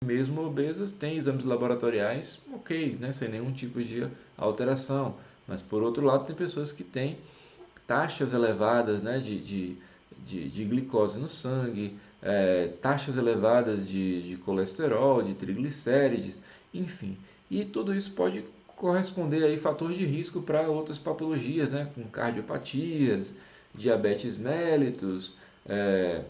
mesmo obesas têm exames laboratoriais ok, né, sem nenhum tipo de alteração. Mas por outro lado, tem pessoas que têm taxas elevadas, né, de glicose no sangue, taxas elevadas de colesterol, de triglicérides, enfim. E tudo isso pode corresponder aí fator de risco para outras patologias, né, com cardiopatias, diabetes mellitus, é,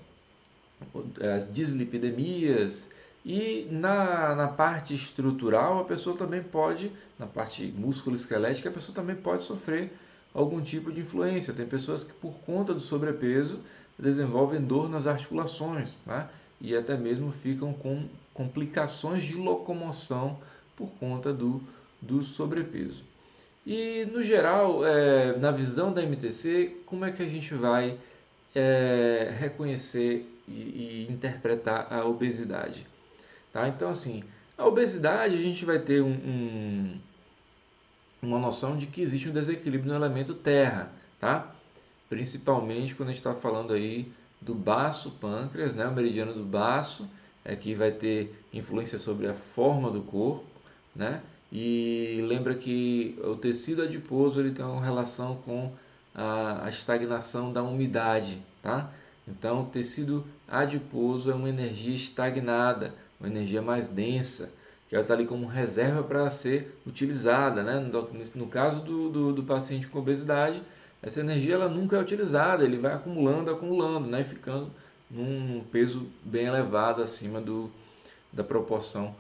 as dislipidemias. E na parte estrutural, a pessoa também pode, na parte musculoesquelética, a pessoa também pode sofrer algum tipo de influência. Tem pessoas que, por conta do sobrepeso, desenvolvem dor nas articulações, né? E até mesmo ficam com complicações de locomoção por conta do sobrepeso. E, no geral, na visão da MTC, como é que a gente vai reconhecer e interpretar a obesidade? Tá? Então, assim, a obesidade a gente vai ter uma noção de que existe um desequilíbrio no elemento terra, tá? Principalmente quando a gente está falando aí do baço pâncreas, né? O meridiano do baço é que vai ter influência sobre a forma do corpo, né? E lembra que o tecido adiposo ele tem uma relação com a estagnação da umidade, tá? Então, o tecido adiposo é uma energia estagnada, uma energia mais densa, que ela está ali como reserva para ser utilizada, né? No caso do paciente com obesidade, essa energia ela nunca é utilizada, ele vai acumulando, acumulando, né? Ficando num peso bem elevado acima da proporção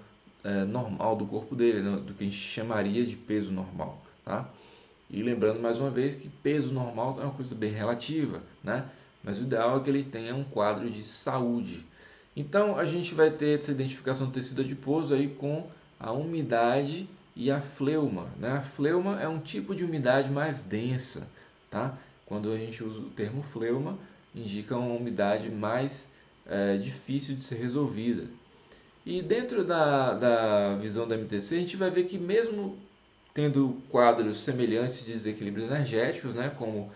normal do corpo dele, né? Do que a gente chamaria de peso normal, tá? E lembrando mais uma vez que peso normal é uma coisa bem relativa, né? Mas o ideal é que ele tenha um quadro de saúde. Então a gente vai ter essa identificação do tecido adiposo aí com a umidade e a fleuma, né? A fleuma é um tipo de umidade mais densa, tá? Quando a gente usa o termo fleuma, indica uma umidade mais difícil de ser resolvida. E dentro da visão da MTC, a gente vai ver que mesmo tendo quadros semelhantes de desequilíbrios energéticos, né, como,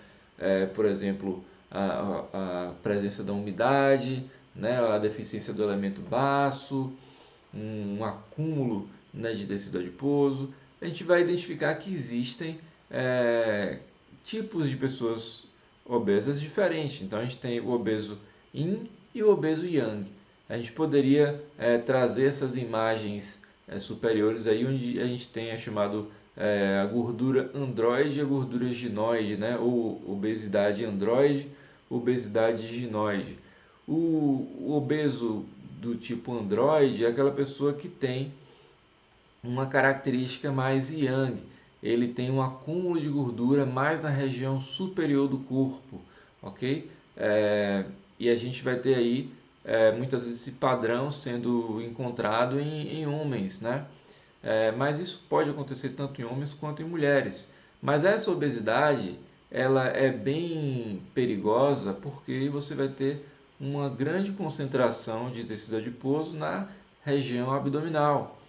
por exemplo, a presença da umidade, né, a deficiência do elemento baço, um acúmulo, né, de tecido adiposo, a gente vai identificar que existem tipos de pessoas obesas diferentes. Então a gente tem o obeso yin e o obeso yang. A gente poderia trazer essas imagens superiores aí onde a gente tem a chamado a gordura androide e a gordura ginoide, né? Ou obesidade androide, obesidade ginoide. O obeso do tipo androide é aquela pessoa que tem uma característica mais yang. Ele tem um acúmulo de gordura mais na região superior do corpo, ok? E a gente vai ter aí muitas vezes esse padrão sendo encontrado em homens, né? Mas isso pode acontecer tanto em homens quanto em mulheres. Mas essa obesidade ela é bem perigosa porque você vai ter uma grande concentração de tecido adiposo na região abdominal.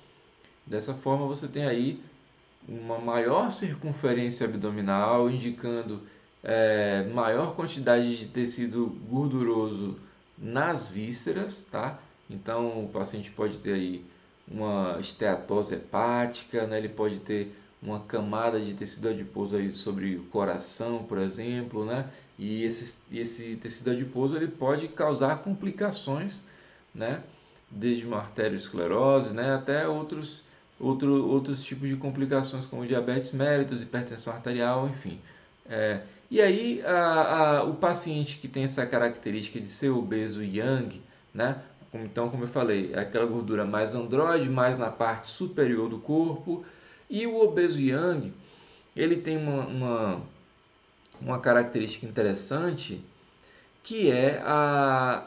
Dessa forma, você tem aí uma maior circunferência abdominal, indicando maior quantidade de tecido gorduroso nas vísceras, tá? Então, o paciente pode ter aí uma esteatose hepática, né? Ele pode ter uma camada de tecido adiposo aí sobre o coração, por exemplo, né? E esse tecido adiposo ele pode causar complicações, né? Desde uma arteriosclerose, né? Até outros tipos de complicações como diabetes mellitus, hipertensão arterial, enfim. E aí o paciente que tem essa característica de ser obeso yang, né? Então, como eu falei, é aquela gordura mais androide, mais na parte superior do corpo. E o obeso yang, ele tem uma característica interessante que é a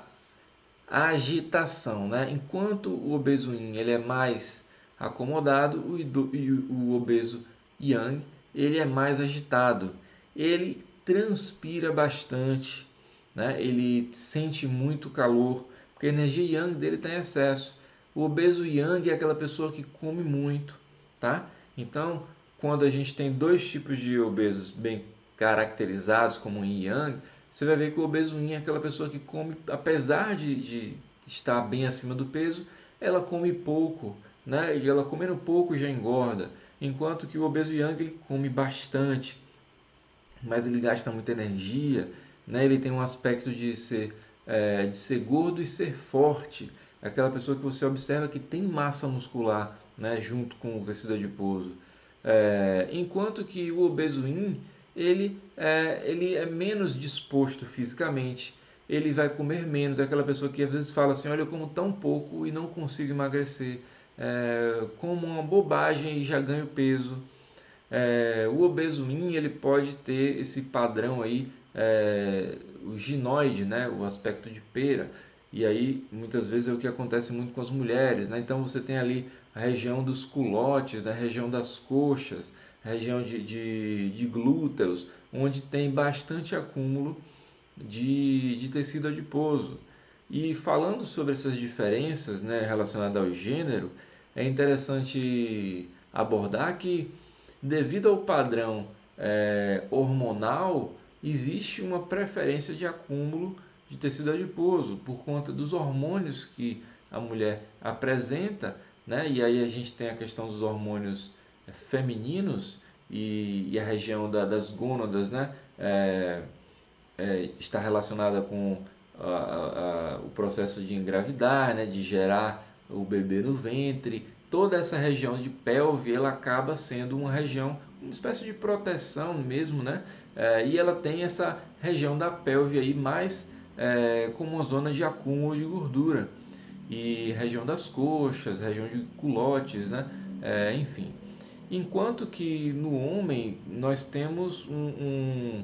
agitação, né? Enquanto o obeso yin ele é mais acomodado, o obeso yang ele é mais agitado. Ele transpira bastante, né? Ele sente muito calor, porque a energia yang dele está em excesso. O obeso yang é aquela pessoa que come muito, tá? Então, quando a gente tem dois tipos de obesos bem caracterizados como yin e yang, você vai ver que o obeso yin é aquela pessoa que come, apesar de estar bem acima do peso, ela come pouco, né? E ela comendo pouco já engorda, enquanto que o obeso yang ele come bastante, mas ele gasta muita energia, né? Ele tem um aspecto de ser gordo e ser forte, aquela pessoa que você observa que tem massa muscular, né? Junto com o tecido adiposo. Enquanto que o obeso in, ele é menos disposto fisicamente, ele vai comer menos, é aquela pessoa que às vezes fala assim, olha, eu como tão pouco e não consigo emagrecer, como uma bobagem e já ganho peso. O obeso in, ele pode ter esse padrão aí, o ginoide, né, o aspecto de pera, e aí muitas vezes é o que acontece muito com as mulheres, né? Então você tem ali a região dos culotes, né, a região das coxas, a região de glúteos, onde tem bastante acúmulo de tecido adiposo. E falando sobre essas diferenças, né, relacionadas ao gênero, é interessante abordar que, devido ao padrão hormonal, existe uma preferência de acúmulo de tecido adiposo por conta dos hormônios que a mulher apresenta, né? E aí a gente tem a questão dos hormônios femininos e a região das gônadas, né? Está relacionada com o processo de engravidar, né, de gerar o bebê no ventre. Toda essa região de pelve, ela acaba sendo uma região, uma espécie de proteção mesmo, né? E ela tem essa região da pelve aí mais como uma zona de acúmulo de gordura. E região das coxas, região de culotes, né? Enfim. Enquanto que no homem nós temos um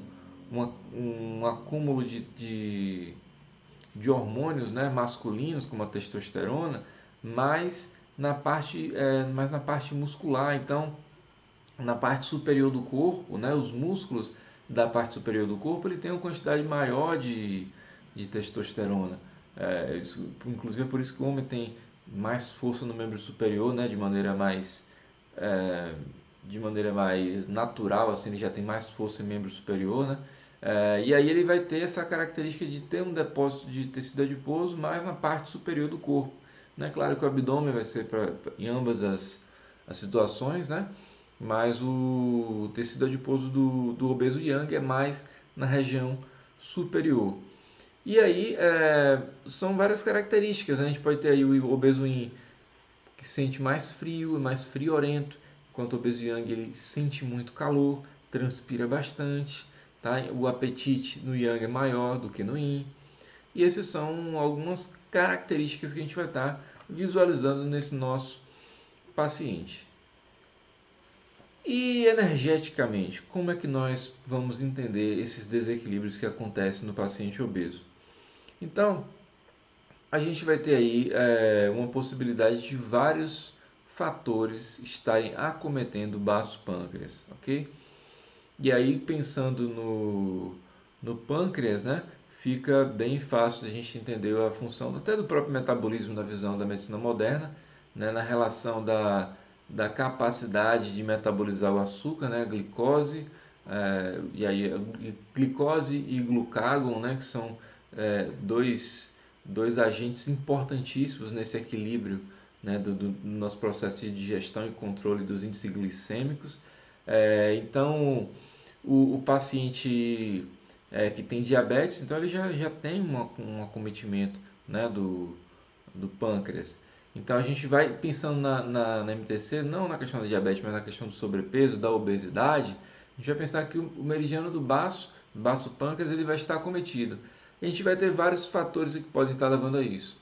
acúmulo de hormônios, né, masculinos, como a testosterona, mais na parte muscular. Então, na parte superior do corpo, né, os músculos da parte superior do corpo, ele tem uma quantidade maior de testosterona. Inclusive é por isso que o homem tem mais força no membro superior, né, é, de maneira mais natural, assim, ele já tem mais força em membro superior, né? E aí ele vai ter essa característica de ter um depósito de tecido adiposo mais na parte superior do corpo, né? Claro que o abdômen vai ser em ambas as situações, né? Mas o tecido adiposo do obeso yang é mais na região superior. E aí são várias características, né? A gente pode ter aí o obeso yin que sente mais frio, mais friorento, enquanto o obeso yang ele sente muito calor, transpira bastante, tá? O apetite no yang é maior do que no yin. E essas são algumas características que a gente vai estar visualizando nesse nosso paciente. E energeticamente, como é que nós vamos entender esses desequilíbrios que acontecem no paciente obeso? Então, a gente vai ter aí uma possibilidade de vários fatores estarem acometendo o baço pâncreas, ok? E aí, pensando no pâncreas, né, fica bem fácil a gente entender a função até do próprio metabolismo na visão da medicina moderna, né, na relação da capacidade de metabolizar o açúcar, né, a glicose, e aí glicose e glucagon, né, que são dois agentes importantíssimos nesse equilíbrio, né, do nosso processo de digestão e controle dos índices glicêmicos. Então, o paciente que tem diabetes, então ele já tem um acometimento, né, do pâncreas. Então a gente vai pensando na MTC, não na questão da diabetes, mas na questão do sobrepeso, da obesidade, a gente vai pensar que o meridiano do baço pâncreas, ele vai estar acometido. E a gente vai ter vários fatores que podem estar levando a isso.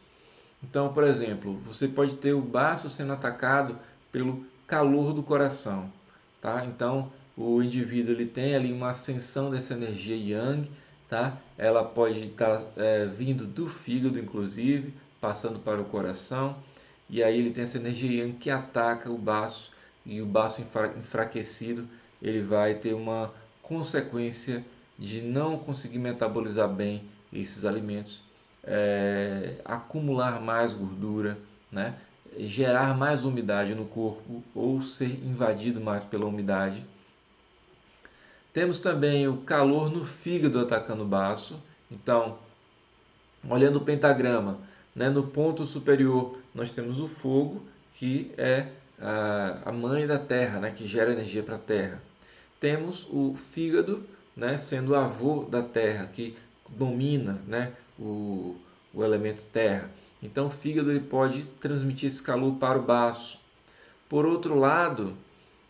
Então, por exemplo, você pode ter o baço sendo atacado pelo calor do coração, tá? Então, o indivíduo ele tem ali uma ascensão dessa energia yang, tá? Ela pode estar vindo do fígado, inclusive, passando para o coração, e aí ele tem essa energia yang que ataca o baço, e o baço enfraquecido, ele vai ter uma consequência de não conseguir metabolizar bem esses alimentos, acumular mais gordura, né? Gerar mais umidade no corpo ou ser invadido mais pela umidade. Temos também o calor no fígado atacando o baço. Então, olhando o pentagrama, né? No ponto superior nós temos o fogo, que é a mãe da terra, né? Que gera energia para a terra. Temos o fígado, né? Sendo o avô da terra, que domina, né? o elemento terra. Então o fígado ele pode transmitir esse calor para o baço. Por outro lado,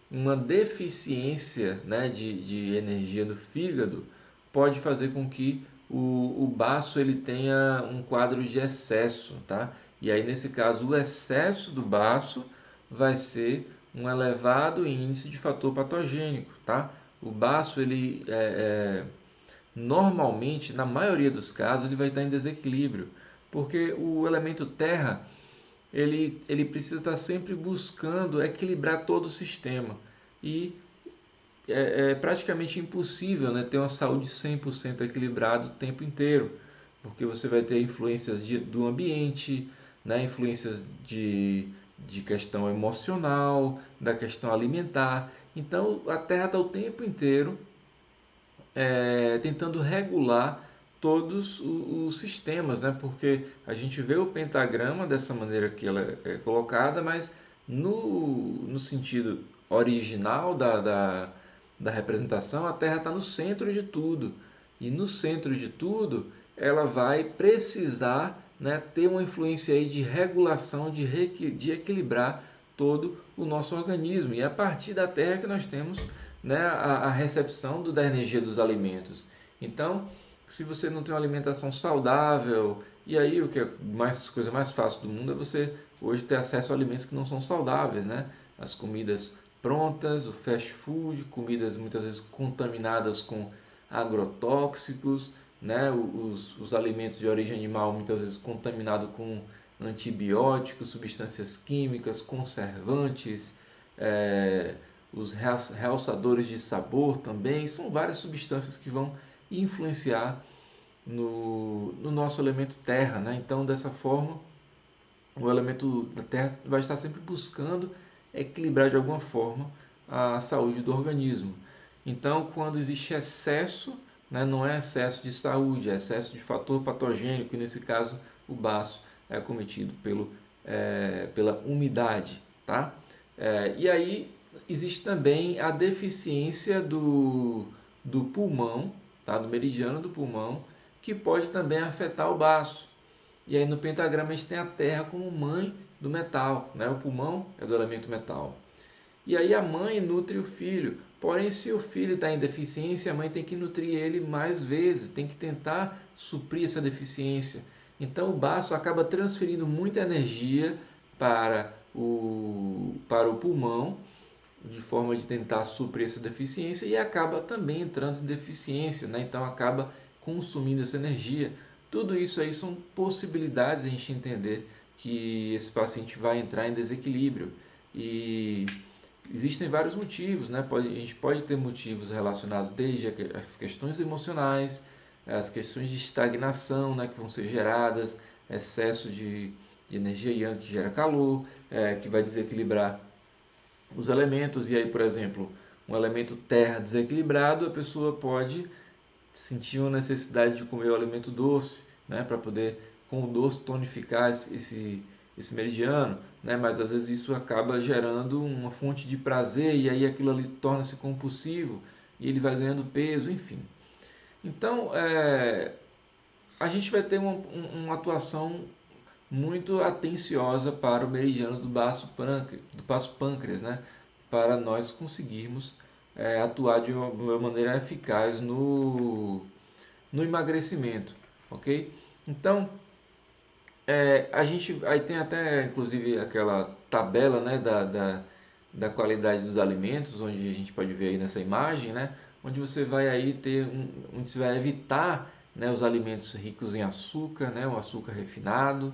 uma deficiência, né, de energia do fígado pode fazer com que o baço ele tenha um quadro de excesso, tá? E aí nesse caso o excesso do baço vai ser um elevado índice de fator patogênico, tá? O baço ele normalmente, na maioria dos casos, ele vai estar em desequilíbrio, porque o elemento terra ele precisa estar sempre buscando equilibrar todo o sistema. E é praticamente impossível, né, ter uma saúde 100% equilibrada o tempo inteiro, porque você vai ter influências do ambiente, né, influências de questão emocional, da questão alimentar. Então a Terra está o tempo inteiro tentando regular todos os sistemas, né? Porque a gente vê o pentagrama dessa maneira que ela é colocada, mas no sentido original da representação, a Terra está no centro de tudo. E no centro de tudo, ela vai precisar, né, ter uma influência aí de regulação, de equilibrar todo o nosso organismo. E é a partir da Terra que nós temos, né, a recepção da energia dos alimentos. Então, se você não tem uma alimentação saudável, e aí o que é coisa mais fácil do mundo é você hoje ter acesso a alimentos que não são saudáveis, né? As comidas prontas, o fast food, comidas muitas vezes contaminadas com agrotóxicos, né? Os alimentos de origem animal muitas vezes contaminados com antibióticos, substâncias químicas, conservantes, é, os realçadores de sabor também, são várias substâncias que vão influenciar no nosso elemento terra, né? Então, dessa forma, o elemento da terra vai estar sempre buscando equilibrar de alguma forma a saúde do organismo. Então, quando existe excesso, né, não é excesso de saúde, é excesso de fator patogênico, e nesse caso o baço é cometido pela umidade. Tá? E aí existe também a deficiência do pulmão, tá? Do meridiano do pulmão, que pode também afetar o baço. E aí no pentagrama a gente tem a terra como mãe do metal, né? O pulmão é do elemento metal. E aí a mãe nutre o filho. Porém, se o filho está em deficiência, a mãe tem que nutrir ele mais vezes, tem que tentar suprir essa deficiência. Então o baço acaba transferindo muita energia para o pulmão, de forma de tentar suprir essa deficiência, e acaba também entrando em deficiência, né? Então acaba consumindo essa energia. Tudo isso aí são possibilidades de a gente entender que esse paciente vai entrar em desequilíbrio. E existem vários motivos, né? A gente pode ter motivos relacionados desde as questões emocionais, as questões de estagnação, né, que vão ser geradas, excesso de energia yang que gera calor, que vai desequilibrar os elementos. E aí, por exemplo, um elemento terra desequilibrado, a pessoa pode sentir uma necessidade de comer o alimento doce, né, para poder com o doce tonificar esse meridiano, né, mas às vezes isso acaba gerando uma fonte de prazer e aí aquilo ali torna-se compulsivo e ele vai ganhando peso, enfim. Então, a gente vai ter uma atuação muito atenciosa para o meridiano do baço pâncreas, né? Para nós conseguirmos atuar de uma maneira eficaz no emagrecimento, ok? Então, a gente aí tem até inclusive aquela tabela, né, da qualidade dos alimentos, onde a gente pode ver aí nessa imagem, né, onde você vai aí onde você vai evitar, né, os alimentos ricos em açúcar, né, o açúcar refinado.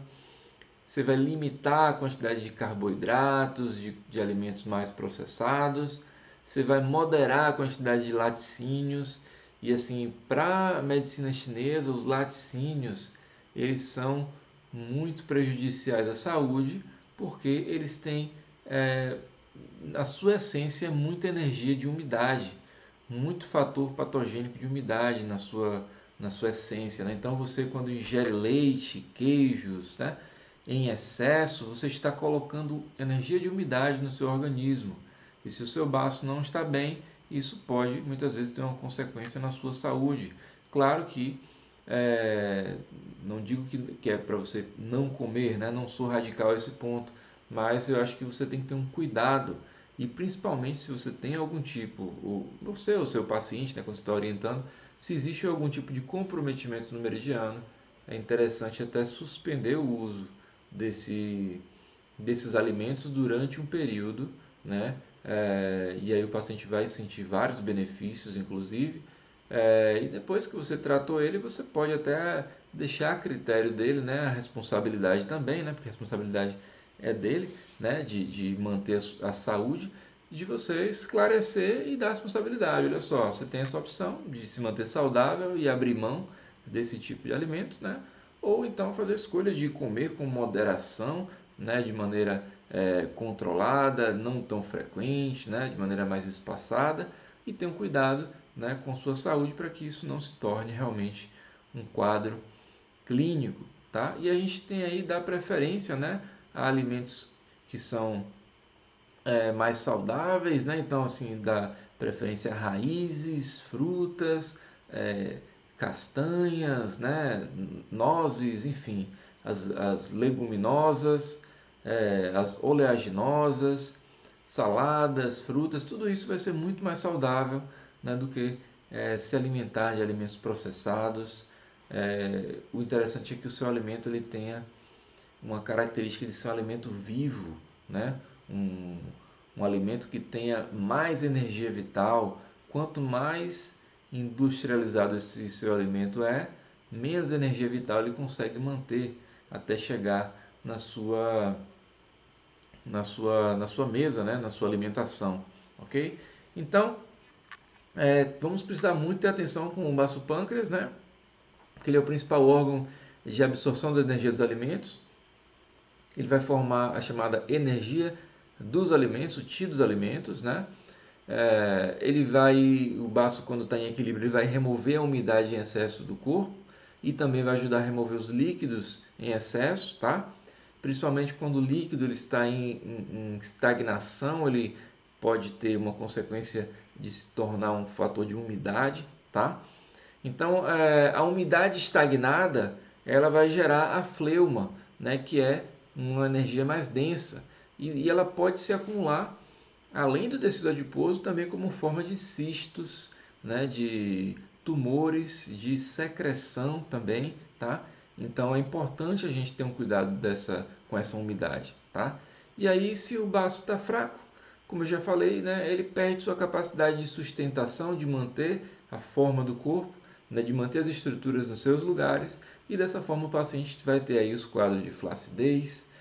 Você vai limitar a quantidade de carboidratos, de alimentos mais processados. Você vai moderar a quantidade de laticínios. E assim, para a medicina chinesa, os laticínios, eles são muito prejudiciais à saúde, porque eles têm, na sua essência, muita energia de umidade, muito fator patogênico de umidade na sua essência, né? Então você, quando ingere leite, queijos, né, em excesso, você está colocando energia de umidade no seu organismo. E se o seu baço não está bem, isso pode muitas vezes ter uma consequência na sua saúde. Claro que não digo que é para você não comer, né? Não sou radical a esse ponto, mas eu acho que você tem que ter um cuidado. E principalmente se você tem algum tipo, você ou seu paciente, né, quando você está orientando, se existe algum tipo de comprometimento no meridiano, é interessante até suspender o uso desses alimentos durante um período, né? E aí o paciente vai sentir vários benefícios, inclusive. E depois que você tratou ele, você pode até deixar a critério dele, né? A responsabilidade também, né? Porque a responsabilidade é dele, né? De manter a saúde, de você esclarecer e dar responsabilidade. Olha só, você tem essa opção de se manter saudável e abrir mão desse tipo de alimento, né? Ou então fazer a escolha de comer com moderação, né? De maneira controlada, não tão frequente, né? De maneira mais espaçada, e ter um cuidado, né, com sua saúde para que isso não se torne realmente um quadro clínico, tá? E a gente tem aí dá preferência, né, a alimentos que são mais saudáveis, né? Então, assim, dá preferência a raízes, frutas, é, castanhas, né? Nozes, enfim, as leguminosas, as oleaginosas, saladas, frutas, tudo isso vai ser muito mais saudável, né, do que se alimentar de alimentos processados. O interessante é que o seu alimento ele tenha uma característica de ser um alimento vivo, né? um, um alimento que tenha mais energia vital. Quanto mais industrializado esse seu alimento menos energia vital ele consegue manter até chegar na sua mesa, né? Na sua alimentação, ok? Então, vamos precisar muito ter atenção com o baço pâncreas, né? Porque ele é o principal órgão de absorção da energia dos alimentos. Ele vai formar a chamada energia dos alimentos, o Ti dos alimentos, né? O baço, quando está em equilíbrio, ele vai remover a umidade em excesso do corpo e também vai ajudar a remover os líquidos em excesso, tá? Principalmente quando o líquido ele está em estagnação, ele pode ter uma consequência de se tornar um fator de umidade, tá? Então, a umidade estagnada, ela vai gerar a fleuma, né, que é uma energia mais densa, e ela pode se acumular, além do tecido adiposo, também como forma de cistos, né, de tumores, de secreção também, tá? Então, é importante a gente ter um cuidado com essa umidade, tá? E aí, se o baço está fraco, como eu já falei, né, ele perde sua capacidade de sustentação, de manter a forma do corpo, né, de manter as estruturas nos seus lugares, e dessa forma o paciente vai ter aí os quadros de flacidez,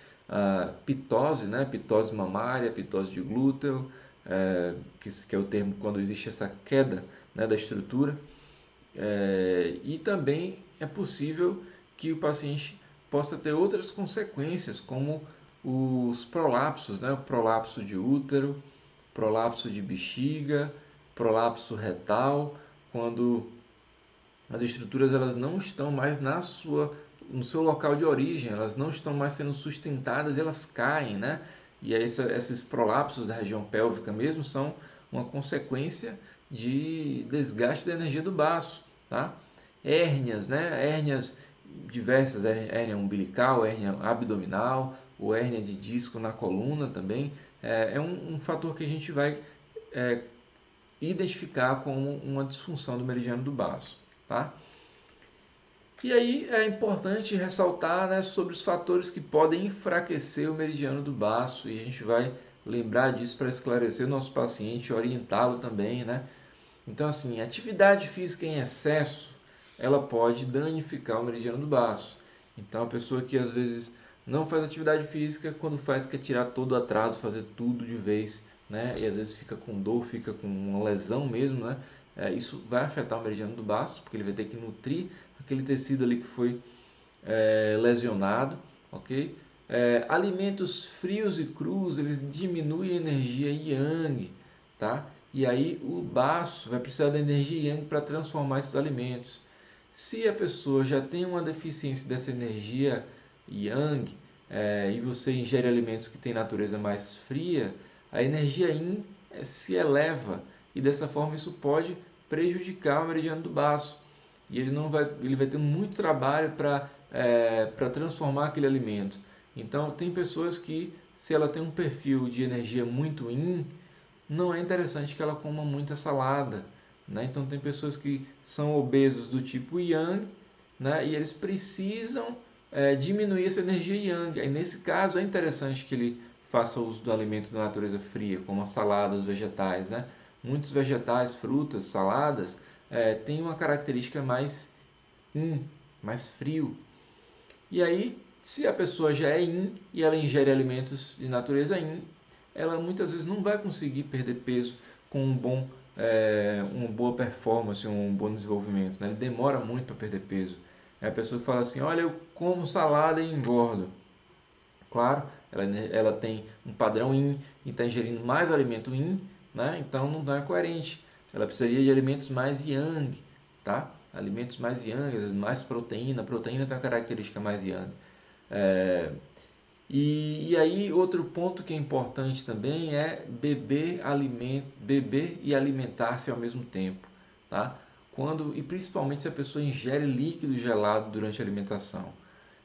pitose, né, pitose mamária, pitose de glúteo, que é o termo quando existe essa queda, né, da estrutura, e também é possível que o paciente possa ter outras consequências, como os prolapsos, né, o prolapso de útero, prolapso de bexiga, prolapso retal, quando as estruturas elas não estão mais no seu local de origem, elas não estão mais sendo sustentadas, elas caem, né? E aí esses prolapsos da região pélvica mesmo são uma consequência de desgaste da energia do baço, tá? Hérnias, né? Hérnias diversas, hérnia umbilical, hérnia abdominal, ou hérnia de disco na coluna também, é um fator que a gente vai é, identificar como uma disfunção do meridiano do baço, tá? E aí é importante ressaltar, né, sobre os fatores que podem enfraquecer o meridiano do baço, e a gente vai lembrar disso para esclarecer o nosso paciente, orientá-lo também, né? Então, assim, atividade física em excesso, ela pode danificar o meridiano do baço. Então, a pessoa que às vezes não faz atividade física, quando faz quer tirar todo o atraso, fazer tudo de vez, né? E às vezes fica com dor, fica com uma lesão mesmo, né? Isso vai afetar o meridiano do baço, porque ele vai ter que nutrir aquele tecido ali que foi lesionado, ok? Alimentos frios e crus, eles diminuem a energia yang, tá? E aí o baço vai precisar da energia yang para transformar esses alimentos. Se a pessoa já tem uma deficiência dessa energia Yang, e você ingere alimentos que têm natureza mais fria, a energia Yin se eleva e dessa forma isso pode prejudicar o meridiano do baço. E ele vai ter muito trabalho para transformar aquele alimento. Então, tem pessoas que, se ela tem um perfil de energia muito Yin, não é interessante que ela coma muita salada, né? Então tem pessoas que são obesos do tipo Yang, né? E eles precisam diminuir essa energia Yang. Aí nesse caso é interessante que ele faça uso do alimento da natureza fria, como a salada, os vegetais, né? Muitos vegetais, frutas, saladas têm uma característica mais Yin, mais frio. E aí, se a pessoa já é Yin e ela ingere alimentos de natureza Yin, ela muitas vezes não vai conseguir perder peso com uma boa performance, um bom desenvolvimento. Né? Ele demora muito para perder peso. É a pessoa que fala assim, olha, eu como salada e engordo. Claro, ela tem um padrão Yin e está ingerindo mais alimento Yin, né? Então não é coerente. Ela precisaria de alimentos mais Yang, tá? Alimentos mais Yang, mais proteína. A proteína tem uma característica mais Yang. É, e aí outro ponto que é importante também é beber e alimentar-se ao mesmo tempo, tá? E principalmente se a pessoa ingere líquido gelado durante a alimentação.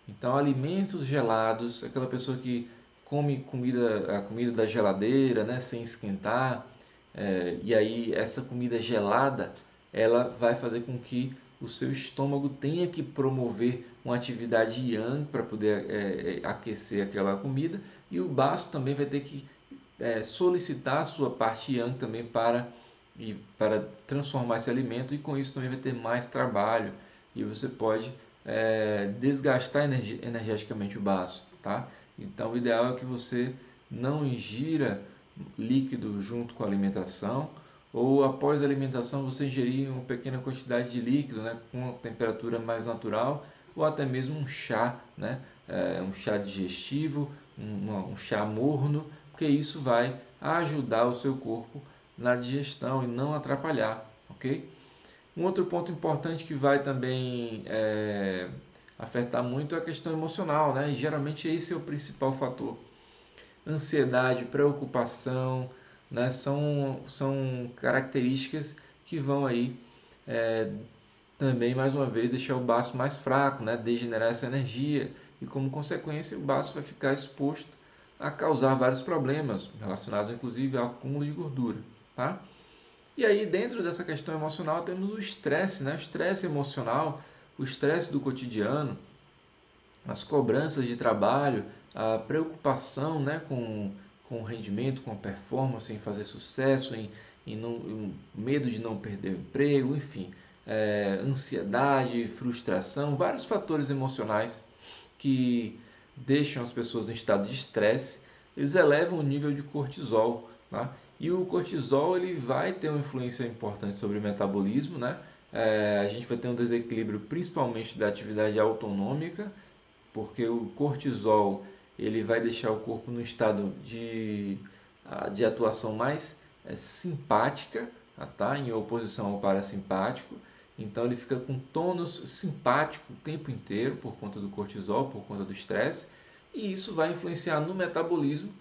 Então, alimentos gelados, aquela pessoa que come a comida da geladeira, né, sem esquentar, e aí essa comida gelada, ela vai fazer com que o seu estômago tenha que promover uma atividade yang para poder aquecer aquela comida, e o baço também vai ter que solicitar a sua parte yang também para transformar esse alimento, e com isso também vai ter mais trabalho e você pode desgastar energeticamente o baço, tá? Então o ideal é que você não ingira líquido junto com a alimentação, ou após a alimentação você ingerir uma pequena quantidade de líquido, né, com uma temperatura mais natural, ou até mesmo um chá, né, um chá digestivo, um chá morno, porque isso vai ajudar o seu corpo na digestão e não atrapalhar, ok? Um outro ponto importante que vai também afetar muito é a questão emocional, né? E geralmente esse é o principal fator. Ansiedade, preocupação, né? São características que vão aí também, mais uma vez, deixar o baço mais fraco, né? Degenerar essa energia e, como consequência, o baço vai ficar exposto a causar vários problemas relacionados, inclusive, ao acúmulo de gordura, tá? E aí, dentro dessa questão emocional, temos o estresse, né? O estresse emocional, o estresse do cotidiano, as cobranças de trabalho, a preocupação, né, com o rendimento, com a performance, em fazer sucesso, em medo de não perder o emprego, enfim, ansiedade, frustração, vários fatores emocionais que deixam as pessoas em estado de estresse, eles elevam o nível de cortisol, tá? E o cortisol ele vai ter uma influência importante sobre o metabolismo, né? A gente vai ter um desequilíbrio principalmente da atividade autonômica, porque o cortisol ele vai deixar o corpo no estado de atuação mais simpática, tá? Em oposição ao parasimpático. Então ele fica com tônus simpático o tempo inteiro por conta do cortisol, por conta do estresse, e isso vai influenciar no metabolismo,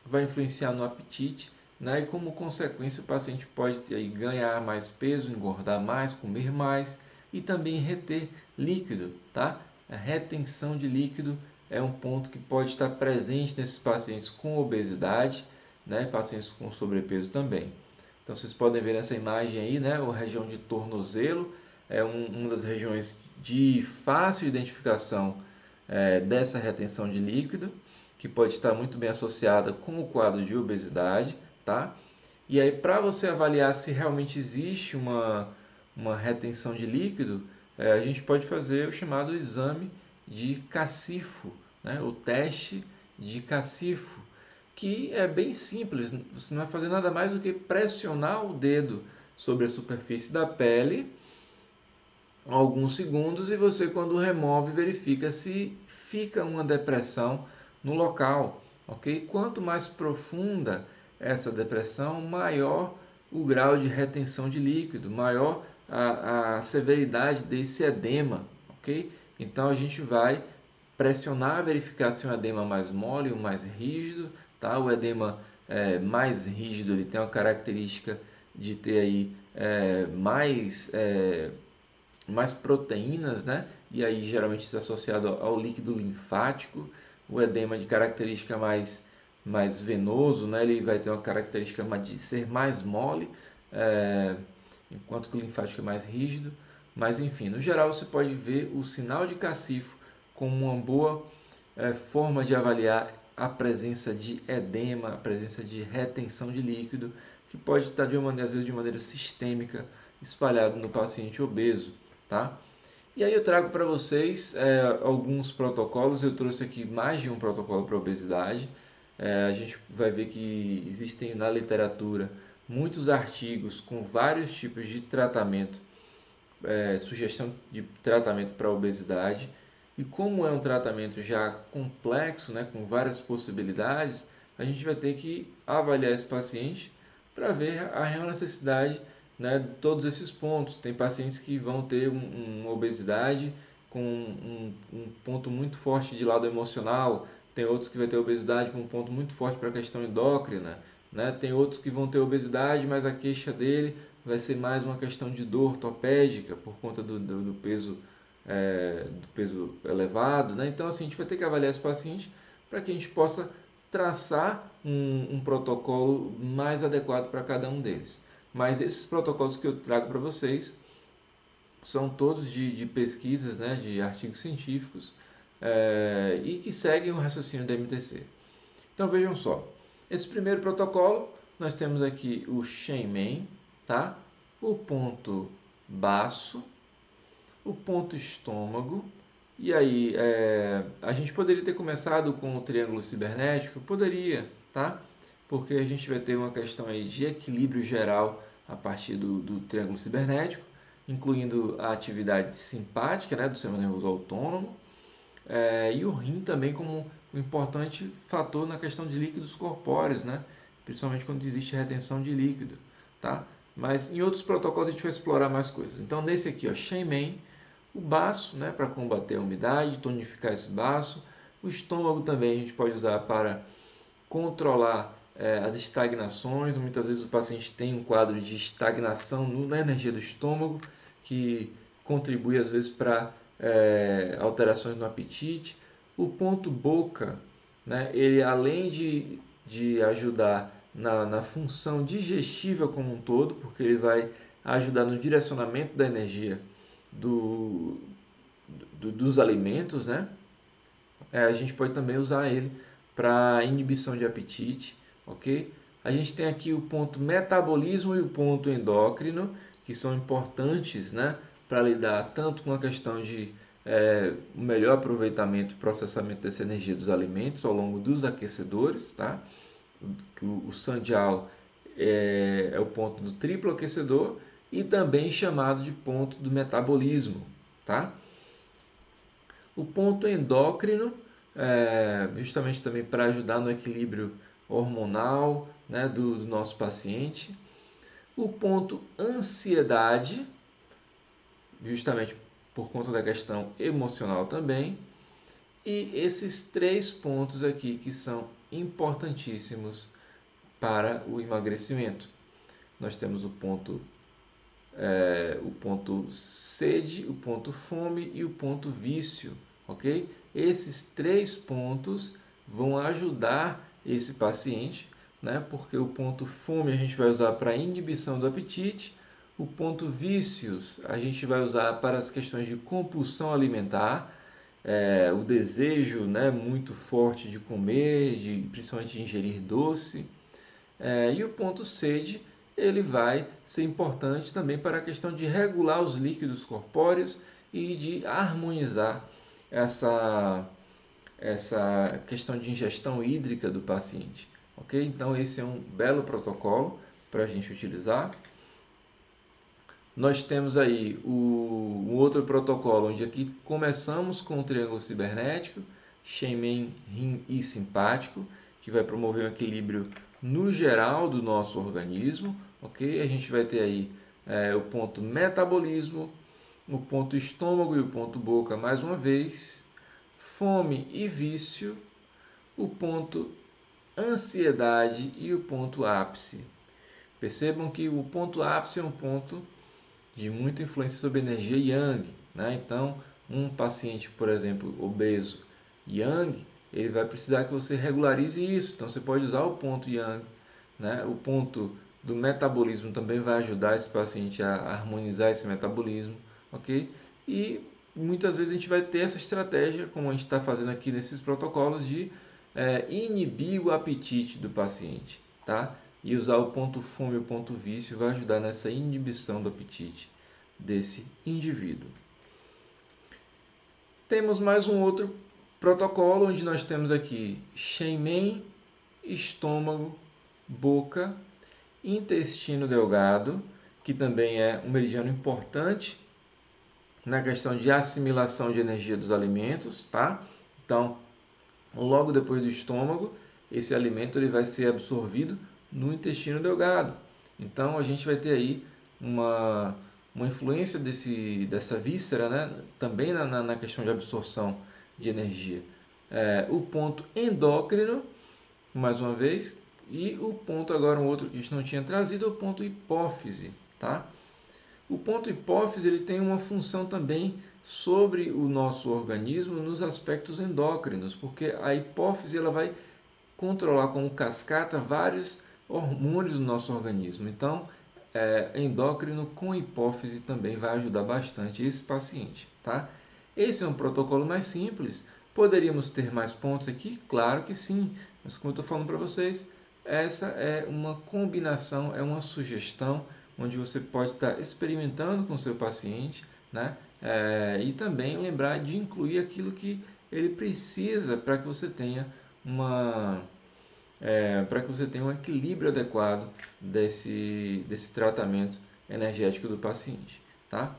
vai influenciar no apetite, né? E como consequência o paciente pode ganhar mais peso, engordar mais, comer mais e também reter líquido, tá? A retenção de líquido é um ponto que pode estar presente nesses pacientes com obesidade, né? Pacientes com sobrepeso também. Então vocês podem ver nessa imagem aí, né? A região de tornozelo é uma das regiões de fácil identificação dessa retenção de líquido, que pode estar muito bem associada com o quadro de obesidade, tá? E aí, para você avaliar se realmente existe uma retenção de líquido, a gente pode fazer o chamado exame de cacifo, né? O teste de cacifo, que é bem simples, você não vai fazer nada mais do que pressionar o dedo sobre a superfície da pele alguns segundos e você, quando remove, verifica se fica uma depressão no local, ok? Quanto mais profunda essa depressão, maior o grau de retenção de líquido, maior a severidade desse edema, ok? Então a gente vai pressionar, verificar se é um edema mais mole ou mais rígido, tá? O edema mais rígido ele tem uma característica de ter aí mais proteínas, né? E aí geralmente isso é associado ao líquido linfático. O edema de característica mais venoso, né? Ele vai ter uma característica de ser mais mole, enquanto que o linfático é mais rígido. Mas enfim, no geral você pode ver o sinal de cacifo como uma boa forma de avaliar a presença de edema, a presença de retenção de líquido, que pode estar às vezes de maneira sistêmica espalhado no paciente obeso, tá? E aí eu trago para vocês alguns protocolos. Eu trouxe aqui mais de um protocolo para obesidade. A gente vai ver que existem na literatura muitos artigos com vários tipos de tratamento, sugestão de tratamento para obesidade. E como é um tratamento já complexo, né, com várias possibilidades, a gente vai ter que avaliar esse paciente para ver a real necessidade, né, de todos esses pontos. Tem pacientes que vão ter uma obesidade com um ponto muito forte de lado emocional, tem outros que vai ter obesidade com um ponto muito forte para a questão endócrina, né? Tem outros que vão ter obesidade, mas a queixa dele vai ser mais uma questão de dor ortopédica por conta do peso elevado, né? Então assim, a gente vai ter que avaliar esse paciente para que a gente possa traçar um protocolo mais adequado para cada um deles. Mas esses protocolos que eu trago para vocês são todos de pesquisas, né, de artigos científicos, e que seguem o raciocínio da MTC. Então vejam só, esse primeiro protocolo, nós temos aqui o Shenmen, tá? O ponto baço, o ponto estômago, e aí a gente poderia ter começado com o triângulo cibernético? Poderia, tá? Porque a gente vai ter uma questão aí de equilíbrio geral a partir do triângulo cibernético, incluindo a atividade simpática, né, do sistema nervoso autônomo, e o rim também como um importante fator na questão de líquidos corpóreos, né? Principalmente quando existe retenção de líquido, tá? Mas em outros protocolos a gente vai explorar mais coisas. Então nesse aqui, ó, Shenmen, o baço, né, para combater a umidade, tonificar esse baço. O estômago também a gente pode usar para controlar as estagnações. Muitas vezes o paciente tem um quadro de estagnação na energia do estômago, que contribui às vezes para alterações no apetite. O ponto boca, né, ele além de ajudar na função digestiva como um todo, porque ele vai ajudar no direcionamento da energia dos alimentos, né? A gente pode também usar ele para inibição de apetite, ok? A gente tem aqui o ponto metabolismo e o ponto endócrino, que são importantes, né, para lidar tanto com a questão de o melhor aproveitamento e processamento dessa energia dos alimentos ao longo dos aquecedores, tá? O Sanjiao é o ponto do triplo aquecedor e também chamado de ponto do metabolismo, tá? O ponto endócrino, justamente também para ajudar no equilíbrio hormonal, né, do nosso paciente. O ponto ansiedade, justamente por conta da questão emocional também. E esses três pontos aqui que são importantíssimos para o emagrecimento. Nós temos o ponto sede, o ponto fome e o ponto vício, ok? Esses três pontos vão ajudar esse paciente, né? Porque o ponto fome a gente vai usar para inibição do apetite, o ponto vícios a gente vai usar para as questões de compulsão alimentar, o desejo, né, muito forte de comer, principalmente de ingerir doce, e o ponto sede ele vai ser importante também para a questão de regular os líquidos corpóreos e de harmonizar essa questão de ingestão hídrica do paciente. Ok? Então esse é um belo protocolo para a gente utilizar. Nós temos aí um outro protocolo, onde aqui começamos com o triângulo cibernético, Shenmen, rim e simpático, que vai promover um equilíbrio no geral do nosso organismo, ok? A gente vai ter aí o ponto metabolismo, o ponto estômago e o ponto boca mais uma vez, fome e vício, o ponto ansiedade e o ponto ápice. Percebam que o ponto ápice é um ponto de muita influência sobre a energia Yang, né? Então, um paciente, por exemplo, obeso Yang, ele vai precisar que você regularize isso. Então, você pode usar o ponto Yang, né? O ponto do metabolismo também vai ajudar esse paciente a harmonizar esse metabolismo, ok? E muitas vezes a gente vai ter essa estratégia, como a gente está fazendo aqui nesses protocolos, de inibir o apetite do paciente, tá? E usar o ponto fome e o ponto vício vai ajudar nessa inibição do apetite desse indivíduo. Temos mais um outro protocolo, onde nós temos aqui Shenmen, estômago, boca, intestino delgado, que também é um meridiano importante na questão de assimilação de energia dos alimentos, tá? Então, logo depois do estômago, esse alimento ele vai ser absorvido no intestino delgado. Então, a gente vai ter aí uma influência dessa víscera, né? Também na questão de absorção de energia. O ponto endócrino, mais uma vez, e o ponto agora, um outro que a gente não tinha trazido, é o ponto hipófise, tá? O ponto hipófise ele tem uma função também sobre o nosso organismo nos aspectos endócrinos, porque a hipófise ela vai controlar como cascata vários hormônios do nosso organismo. Então, endócrino com hipófise também vai ajudar bastante esse paciente, tá? Esse é um protocolo mais simples. Poderíamos ter mais pontos aqui? Claro que sim, mas como eu estou falando para vocês, essa é uma combinação, é uma sugestão onde você pode estar experimentando com o seu paciente, né? E também lembrar de incluir aquilo que ele precisa para que você tenha para que você tenha um equilíbrio adequado desse tratamento energético do paciente, tá?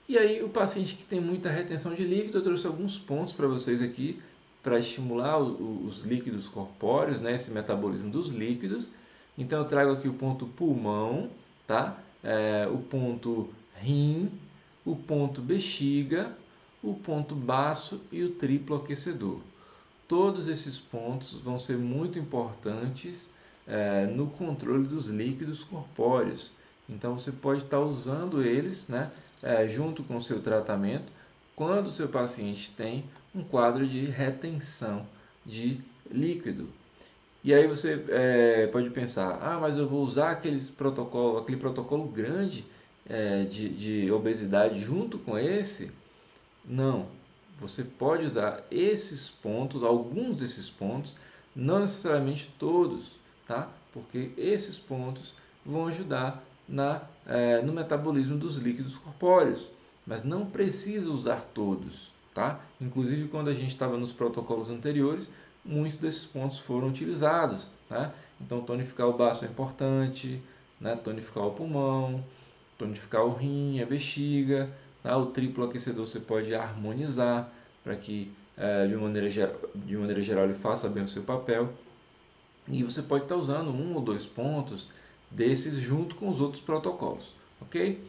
E aí o paciente que tem muita retenção de líquido, eu trouxe alguns pontos para vocês aqui para estimular os líquidos corpóreos, né, esse metabolismo dos líquidos. Então eu trago aqui o ponto pulmão, tá? O ponto rim, o ponto bexiga, o ponto baço e o triplo aquecedor. Todos esses pontos vão ser muito importantes no controle dos líquidos corpóreos. Então você pode estar usando eles, né, junto com o seu tratamento quando o seu paciente tem um quadro de retenção de líquido. E aí você pode pensar, mas eu vou usar aquele protocolo grande de obesidade junto com esse? Não, você pode usar esses pontos, alguns desses pontos, não necessariamente todos, tá? Porque esses pontos vão ajudar no metabolismo dos líquidos corpóreos, mas não precisa usar todos, tá? Inclusive, quando a gente estava nos protocolos anteriores, muitos desses pontos foram utilizados, tá? Então, tonificar o baço é importante, né? Tonificar o pulmão, tonificar o rim, a bexiga, tá? O triplo aquecedor você pode harmonizar para que, de maneira geral, ele faça bem o seu papel. E você pode estar usando um ou dois pontos desses junto com os outros protocolos, ok?